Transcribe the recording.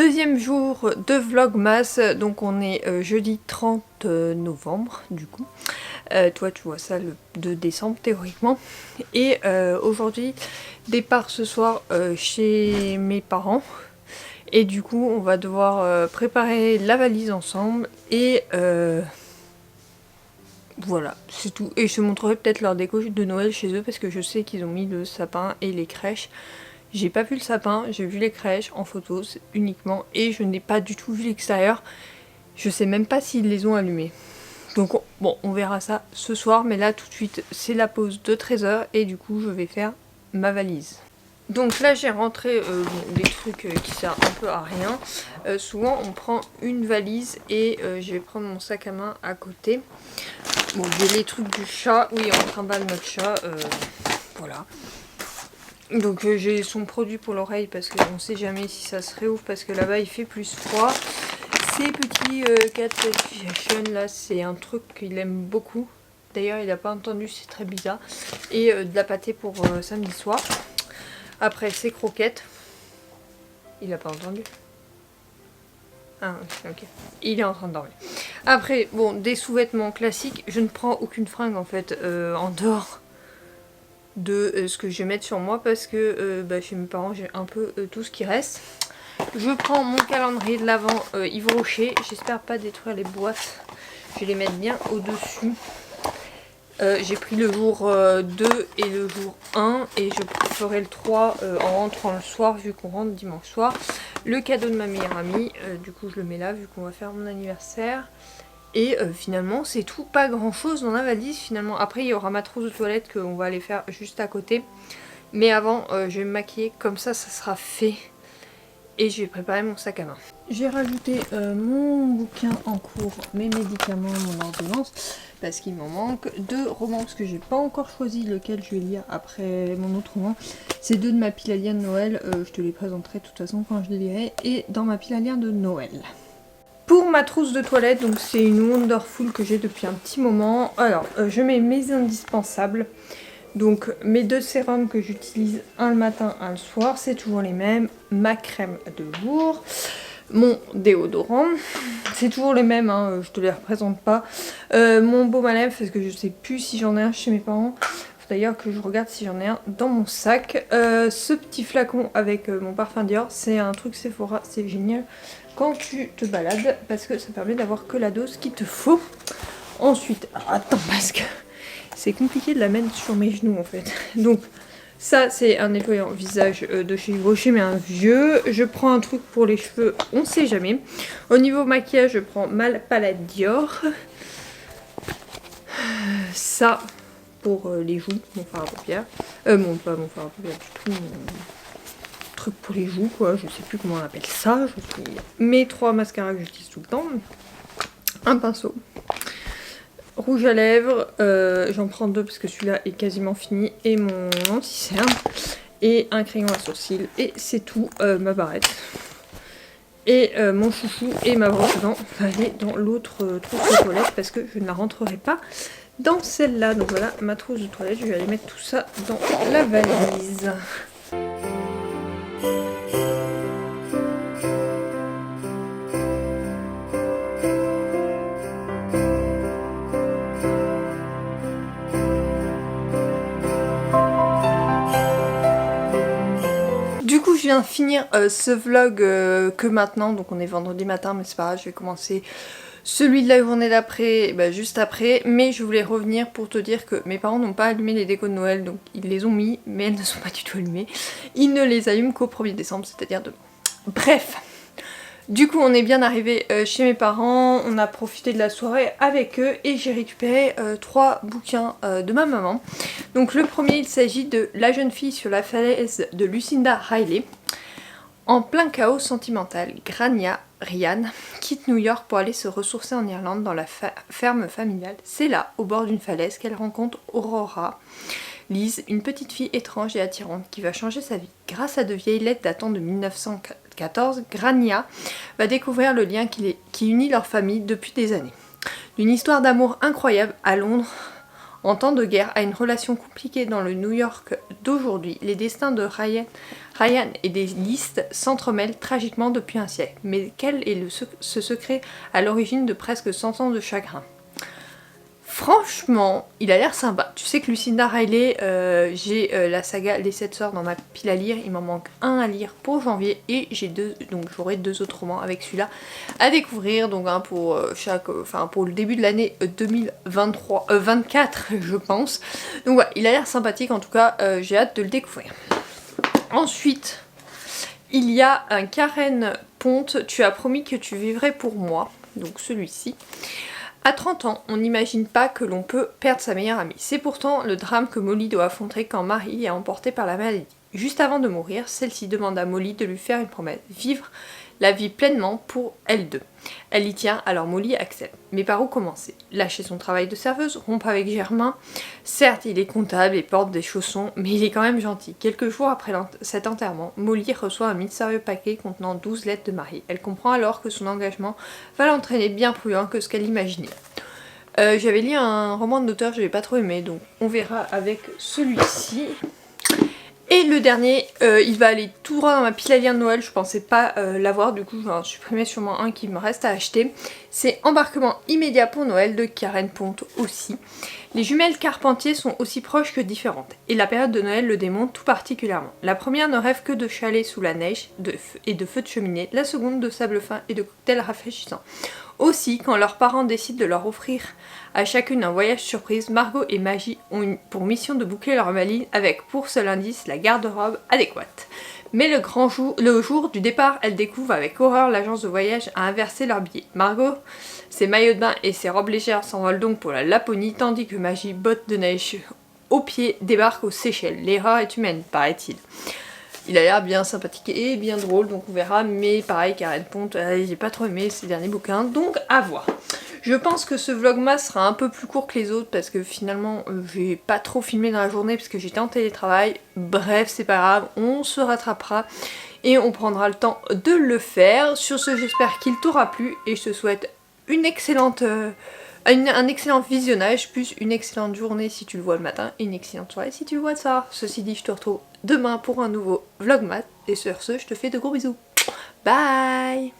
Deuxième jour de Vlogmas, donc on est jeudi 30 novembre du coup. Toi tu vois ça le 2 décembre théoriquement. Et aujourd'hui, départ ce soir chez mes parents. Et du coup on va devoir préparer la valise ensemble et voilà, c'est tout. Et je te montrerai peut-être leur déco de Noël chez eux parce que je sais qu'ils ont mis le sapin et les crèches. J'ai pas vu le sapin, j'ai vu les crèches en photo uniquement et je n'ai pas du tout vu l'extérieur. Je sais même pas s'ils les ont allumés. Donc bon, on verra ça ce soir, mais là tout de suite c'est la pause de 13 h et du coup je vais faire ma valise. Donc là j'ai rentré des trucs qui servent un peu à rien. Souvent on prend une valise et je vais prendre mon sac à main à côté. Bon, j'ai les trucs du chat, oui on trimballe notre chat, voilà. Donc j'ai son produit pour l'oreille parce qu'on sait jamais si ça se réouvre parce que là-bas il fait plus froid. Ces petits cat satisfaction là, c'est un truc qu'il aime beaucoup. D'ailleurs il n'a pas entendu, c'est très bizarre. Et de la pâtée pour samedi soir. Après ses croquettes. Il n'a pas entendu. Ah ok, il est en train de dormir. Après bon, des sous-vêtements classiques. Je ne prends aucune fringue en fait en dehors de ce que je vais mettre sur moi parce que chez mes parents j'ai un peu tout ce qui reste. Je prends mon calendrier de l'Avent Yves Rocher, j'espère pas détruire les boîtes, je vais les mettre bien au dessus. J'ai pris le jour 2 et le jour 1 et je ferai le 3 en rentrant le soir vu qu'on rentre dimanche soir. Le cadeau de ma meilleure amie, du coup je le mets là vu qu'on va faire mon anniversaire. Et finalement c'est tout, pas grand chose dans la valise finalement. Après il y aura ma trousse de toilette qu'on va aller faire juste à côté. Mais avant je vais me maquiller, comme ça ça sera fait. Et je vais préparer mon sac à main. J'ai rajouté mon bouquin en cours, mes médicaments, mon ordonnance. Parce qu'il m'en manque 2 romans parce que j'ai pas encore choisi lequel je vais lire après mon autre roman. C'est 2 de ma pile à lire de Noël, je te les présenterai de toute façon quand je les lirai. Et dans ma pile à lire de Noël. Pour ma trousse de toilette, donc c'est une Wonderful que j'ai depuis un petit moment. Alors, je mets mes indispensables. Donc mes 2 sérums que j'utilise, un le matin, un le soir, c'est toujours les mêmes. Ma crème de jour, mon déodorant, c'est toujours les mêmes, hein, je te les représente pas. Mon baume à lèvres, parce que je sais plus si j'en ai un chez mes parents. D'ailleurs que je regarde si j'en ai un dans mon sac. Ce petit flacon avec mon parfum Dior, c'est un truc Sephora, c'est génial quand tu te balades parce que ça permet d'avoir que la dose qu'il te faut. Ensuite, alors attends parce que c'est compliqué de la mettre sur mes genoux en fait. Donc ça c'est un nettoyant visage de chez Yves Rocher mais un vieux. Je prends un truc pour les cheveux, on sait jamais. Au niveau maquillage je prends ma palette Dior. Ça pour les joues, mon fard à paupières. Pas mon fard à paupières du tout, mon truc pour les joues quoi, je sais plus comment on appelle ça. Mes 3 mascaras que j'utilise tout le temps. Un pinceau. Rouge à lèvres, j'en prends 2 parce que celui-là est quasiment fini, et mon anti-cerne, et un crayon à sourcils, et c'est tout, ma barrette. Et mon chouchou et ma brosse à dents va aller dans l'autre trousse de toilette parce que je ne la rentrerai pas dans celle-là. Donc voilà ma trousse de toilette, je vais aller mettre tout ça dans la valise. Je viens de finir ce vlog que maintenant, donc on est vendredi matin mais c'est pas grave, je vais commencer celui de la journée d'après, juste après. Mais je voulais revenir pour te dire que mes parents n'ont pas allumé les décos de Noël, donc ils les ont mis mais elles ne sont pas du tout allumées. Ils ne les allument qu'au 1er décembre, c'est-à-dire demain. Bref, du coup on est bien arrivé chez mes parents, on a profité de la soirée avec eux et j'ai récupéré 3 bouquins de ma maman. Donc le premier il s'agit de La jeune fille sur la falaise de Lucinda Riley. En plein chaos sentimental, Grania, Ryan, quitte New York pour aller se ressourcer en Irlande dans la ferme familiale. C'est là, au bord d'une falaise, qu'elle rencontre Aurora, Lise, une petite fille étrange et attirante qui va changer sa vie. Grâce à de vieilles lettres datant de 1914, Grania va découvrir le lien qui unit leur famille depuis des années. D'une histoire d'amour incroyable à Londres, En temps de guerre, a une relation compliquée dans le New York d'aujourd'hui. Les destins de Ryan et des listes s'entremêlent tragiquement depuis un siècle. Mais quel est ce secret à l'origine de presque 100 ans de chagrin? Franchement, il a l'air sympa. Tu sais que Lucinda Riley, j'ai la saga Les 7 Sœurs dans ma pile à lire. Il m'en manque un à lire pour janvier et donc j'aurai 2 autres romans avec celui-là à découvrir. Donc un pour pour le début de l'année 2024, je pense. Donc voilà, il a l'air sympathique en tout cas. J'ai hâte de le découvrir. Ensuite, il y a un Karen Ponte. Tu as promis que tu vivrais pour moi. Donc celui-ci. À 30 ans, on n'imagine pas que l'on peut perdre sa meilleure amie. C'est pourtant le drame que Molly doit affronter quand Marie est emportée par la maladie. Juste avant de mourir, celle-ci demande à Molly de lui faire une promesse, vivre la vie pleinement pour elles deux. Elle y tient, alors Molly accepte. Mais par où commencer? Lâcher son travail de serveuse, rompre avec Germain. Certes, il est comptable et porte des chaussons, mais il est quand même gentil. Quelques jours après cet enterrement, Molly reçoit un mystérieux paquet contenant 12 lettres de Marie. Elle comprend alors que son engagement va l'entraîner bien plus loin que ce qu'elle imaginait. J'avais lu un roman d'auteur, je l'ai pas trop aimé, donc on verra avec celui-ci. Et le dernier, il va aller tout droit dans ma pile à lire de Noël, je pensais pas l'avoir, du coup je vais en supprimer sûrement un qui me reste à acheter. C'est Embarquement immédiat pour Noël de Karen Ponte aussi. Les jumelles Carpentier sont aussi proches que différentes, et la période de Noël le démontre tout particulièrement. La première ne rêve que de chalets sous la neige et de feux de cheminée, la seconde de sable fin et de cocktails rafraîchissants. Aussi, quand leurs parents décident de leur offrir à chacune un voyage surprise, Margot et Magie ont pour mission de boucler leur valise avec pour seul indice la garde-robe adéquate. Mais le jour du départ, elles découvrent avec horreur l'agence de voyage a inversé leurs billets. Margot, ses maillots de bain et ses robes légères s'envolent donc pour la Laponie, tandis que Magie, bottes de neige aux pieds, débarque aux Seychelles. L'erreur est humaine, paraît-il. Il a l'air bien sympathique et bien drôle, donc on verra, mais pareil, Karen Ponte, j'ai pas trop aimé ces derniers bouquins, donc à voir. Je pense que ce vlogmas sera un peu plus court que les autres, parce que finalement, j'ai pas trop filmé dans la journée, parce que j'étais en télétravail. Bref, c'est pas grave, on se rattrapera, et on prendra le temps de le faire. Sur ce, j'espère qu'il t'aura plu, et je te souhaite une excellente... un excellent visionnage, plus une excellente journée si tu le vois le matin et une excellente soirée si tu le vois le soir. Ceci dit, je te retrouve demain pour un nouveau vlogmas et sur ce, je te fais de gros bisous. Bye!